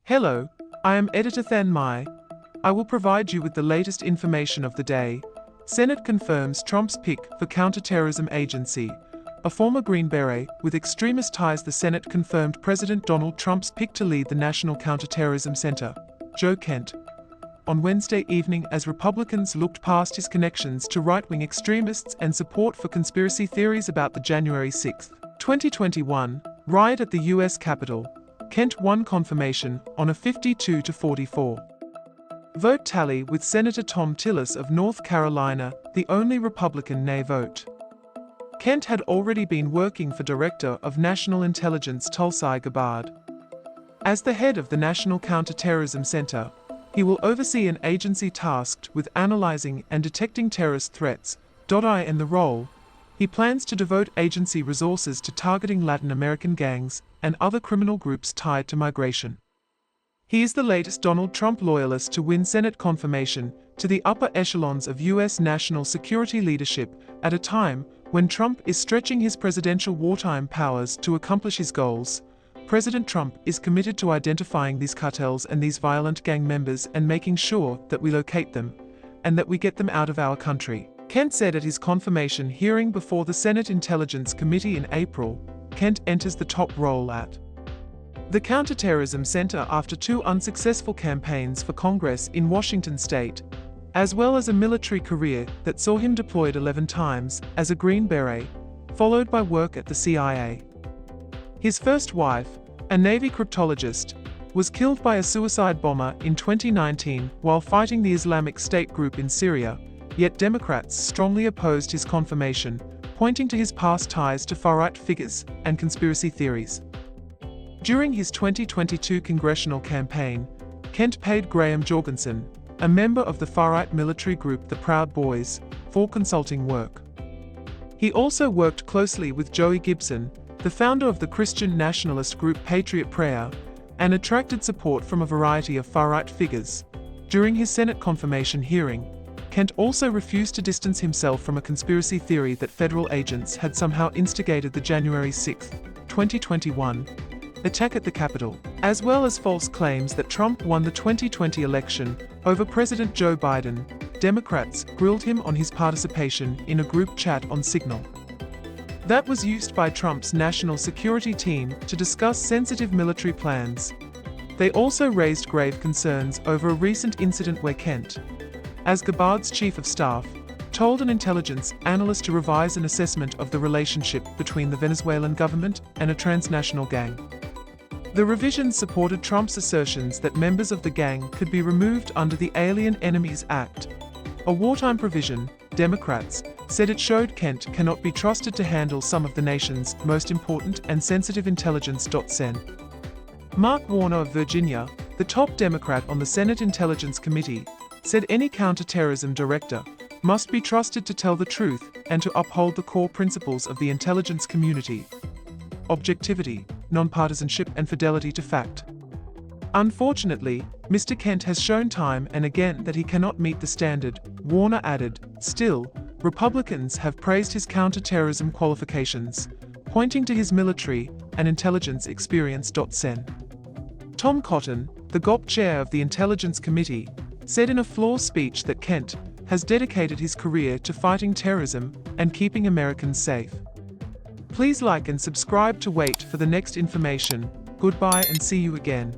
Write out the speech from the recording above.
Hello, I am Editor Than Mai. I will provide you with the latest information of the day. Senate confirms Trump's pick for counterterrorism agency. A former Green Beret with extremist ties, the Senate confirmed President Donald Trump's pick to lead the National Counterterrorism Center, Joe Kent, on Wednesday evening as Republicans looked past his connections to right-wing extremists and support for conspiracy theories about the January 6, 2021, riot at the U.S. Capitol. Kent won confirmation on a 52-44 vote tally, with Senator Thom Tillis of North Carolina the only Republican nay vote. Kent had already been working for Director of National Intelligence Tulsi Gabbard. As the head of the National Counterterrorism Center, he will oversee an agency tasked with analyzing and detecting terrorist threats. In the role, he plans to devote agency resources to targeting Latin American gangs and other criminal groups tied to migration. He is the latest Donald Trump loyalist to win Senate confirmation to the upper echelons of U.S. national security leadership at a time when Trump is stretching his presidential wartime powers to accomplish his goals. President Trump is committed to identifying these cartels and these violent gang members and making sure that we locate them and that we get them out of our country. Kent said at his confirmation hearing before the Senate Intelligence Committee in April. Kent enters the top role at the Counterterrorism Center after 2 unsuccessful campaigns for Congress in Washington state, as well as a military career that saw him deployed 11 times as a Green Beret, followed by work at the CIA. His first wife, a Navy cryptologist, was killed by a suicide bomber in 2019 while fighting the Islamic State group in Syria, yet Democrats strongly opposed his confirmation, pointing to his past ties to far-right figures and conspiracy theories. During his 2022 congressional campaign, Kent paid Graham Jorgensen, a member of the far-right military group the Proud Boys, for consulting work. He also worked closely with Joey Gibson, the founder of the Christian nationalist group Patriot Prayer, and attracted support from a variety of far-right figures. During his Senate confirmation hearing, Kent also refused to distance himself from a conspiracy theory that federal agents had somehow instigated the January 6, 2021, attack at the Capitol, as well as false claims that Trump won the 2020 election over President Joe Biden. Democrats grilled him on his participation in a group chat on Signal that was used by Trump's national security team to discuss sensitive military plans. They also raised grave concerns over a recent incident where Kent, as Gabbard's chief of staff, told an intelligence analyst to revise an assessment of the relationship between the Venezuelan government and a transnational gang. The revisions supported Trump's assertions that members of the gang could be removed under the Alien Enemies Act, a wartime provision. Democrats said it showed Kent cannot be trusted to handle some of the nation's most important and sensitive intelligence. Sen. Mark Warner of Virginia, the top Democrat on the Senate Intelligence Committee, said any counterterrorism director must be trusted to tell the truth and to uphold the core principles of the intelligence community: objectivity, nonpartisanship, and fidelity to fact. Unfortunately, Mr. Kent has shown time and again that he cannot meet the standard, Warner added. Still, Republicans have praised his counterterrorism qualifications, pointing to his military and intelligence experience. Sen. Tom Cotton, the GOP chair of the Intelligence Committee, said in a floor speech that Kent has dedicated his career to fighting terrorism and keeping Americans safe. Please like and subscribe to wait for the next information. Goodbye and see you again.